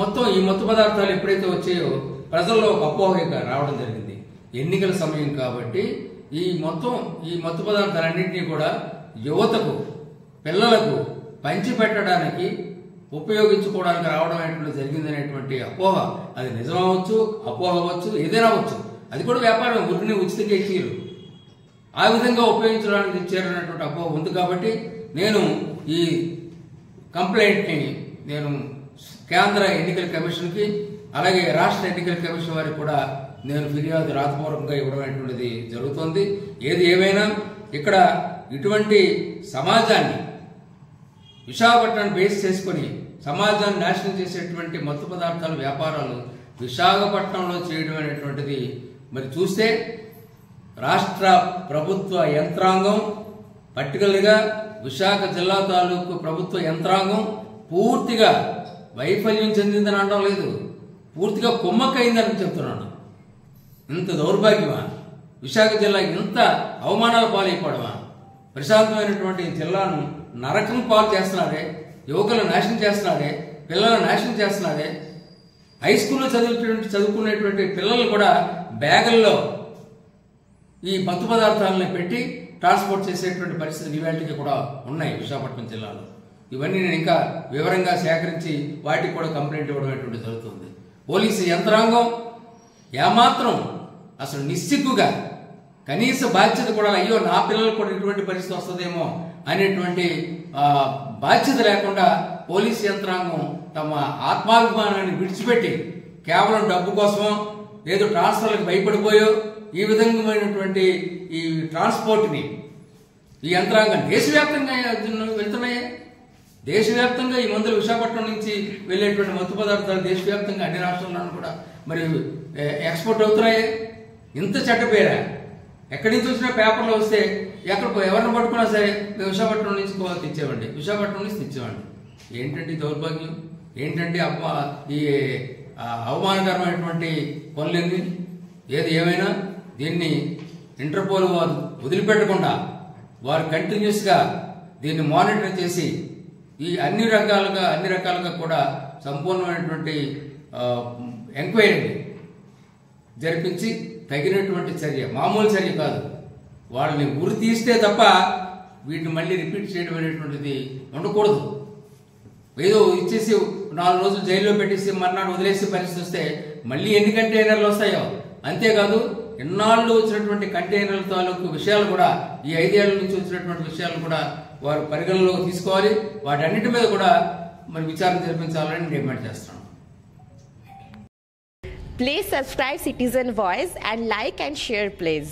మొత్తం ఈ మత్తు పదార్థాలు ఎప్పుడైతే వచ్చాయో ప్రజల్లో ఒక అపోహ రావడం జరిగింది. ఎన్నికల సమయం కాబట్టి ఈ మత్తు పదార్థాలన్నింటినీ కూడా యువతకు, పిల్లలకు పంచిపెట్టడానికి, ఉపయోగించుకోవడానికి రావడం అనేటువంటి జరిగిందనేటువంటి అపోహ, అది నిజమవచ్చు, అపోహ అవ్వచ్చు, ఏదైనా అవ్వచ్చు. అది కూడా వ్యాపారం, ఊరిని ఉచితంగా ఇచ్చారు, ఆ విధంగా ఉపయోగించడానికి ఇచ్చారనేటువంటి అపోహ ఉంది. కాబట్టి నేను ఈ కంప్లైంట్ని కేంద్ర ఎన్నికల కమిషన్కి, అలాగే రాష్ట్ర ఎన్నికల కమిషన్ వారికి కూడా నేను ఫిర్యాదు రాతపూర్వకంగా ఇవ్వడం అనేటువంటిది జరుగుతోంది. ఏది ఏమైనా ఇక్కడ ఇటువంటి సమాజాన్ని, విశాఖపట్నాన్ని బేస్ చేసుకుని సమాజాన్ని నాశనం చేసేటువంటి మత్తు పదార్థాల వ్యాపారాలు విశాఖపట్నంలో చేయడం అనేటువంటిది మరి చూస్తే రాష్ట్ర ప్రభుత్వ యంత్రాంగం, పర్టికులర్గా విశాఖ జిల్లా తాలూకు ప్రభుత్వ యంత్రాంగం పూర్తిగా వైఫల్యం చెందిందని అనడం లేదు, పూర్తిగా కుమ్మక్కయిందని చెప్తున్నాను. ఇంత దౌర్భాగ్యమా? విశాఖ జిల్లా ఇంత అవమానాల పాలైపోవడమా? ప్రశాంతమైనటువంటి జిల్లాను నరకం పాలు చేస్తున్నారే, యువకులను నాశనం చేస్తున్నారే, పిల్లలను నాశనం చేస్తున్నారే. హై స్కూల్లో చదువుకునేటువంటి పిల్లలు కూడా బ్యాగుల్లో ఈ మత్తు పదార్థాలను పెట్టి ట్రాన్స్పోర్ట్ చేసేటువంటి పరిస్థితులు ఇవాళకి కూడా ఉన్నాయి విశాఖపట్నం జిల్లాలో. ఇవన్నీ నేను ఇంకా వివరంగా సేకరించి వాటికి కూడా కంప్లైంట్ ఇవ్వడం అనేటువంటి జరుగుతుంది. పోలీసు యంత్రాంగం ఏమాత్రం అసలు నిస్సిగ్గుగా, కనీస బాధ్యత కూడా, అయ్యో నా పిల్లలకు కూడా ఇటువంటి పరిస్థితి వస్తుందేమో అనేటువంటి బాధ్యత లేకుండా పోలీసు యంత్రాంగం తమ ఆత్మాభిమానాన్ని విడిచిపెట్టి కేవలం డబ్బు కోసమో లేదు ట్రాన్స్ఫర్లకు భయపడిపోయో ఈ విధమైనటువంటి ఈ ట్రాన్స్పోర్ట్ని ఈ యంత్రాంగం దేశవ్యాప్తంగా వెళ్తున్నాయే. దేశవ్యాప్తంగా ఈ మందులు విశాఖపట్నం నుంచి వెళ్ళేటువంటి మత్తు పదార్థాలు దేశవ్యాప్తంగా అన్ని రాష్ట్రాల్లోనూ కూడా మరి ఎక్స్పోర్ట్ అవుతున్నాయే. ఇంత చెడ్డ పేరా? ఎక్కడి నుంచి వచ్చినా పేపర్లో వస్తే ఎవరిని పట్టుకున్నా సరే విశాఖపట్నం నుంచి తెచ్చేవండి, విశాఖపట్నం నుంచి తెచ్చేవండి. ఏంటంటే దౌర్భాగ్యం, ఏంటంటే ఈ అవమానకరమైనటువంటి పనులన్నీ. ఏది ఏమైనా దీన్ని ఇంటర్పోల్ వారు వదిలిపెట్టకుండా వారు కంటిన్యూస్గా దీన్ని మానిటర్ చేసి ఈ అన్ని రకాలుగా కూడా సంపూర్ణమైనటువంటి ఎంక్వైరీని జరిపించి తగినటువంటి చర్య, మామూలు చర్య కాదు, వాళ్ళని ఉరి తీస్తే తప్ప వీటిని మళ్ళీ రిపీట్ చేయడం అనేటువంటిది ఉండకూడదు. ఏదో ఇచ్చేసి 4 రోజులు జైల్లో పెట్టేసి మర్నాడు వదిలేసే పరిస్థితి వస్తే మళ్ళీ ఎన్ని కంటైనర్లు వస్తాయో. అంతేకాదు ఎన్నాళ్ళు వచ్చినటువంటి కంటైనర్ల తాలూకు విషయాలు కూడా, ఈ 5 ఏళ్ల నుంచి వచ్చినటువంటి విషయాలు కూడా వారు పరిగణలోకి తీసుకోవాలి. వాటన్నిటి మీద కూడా మరి విచారణ జరిపించాలని డిమాండ్ చేస్తున్నాను. Please subscribe Citizen Voice and like and share please.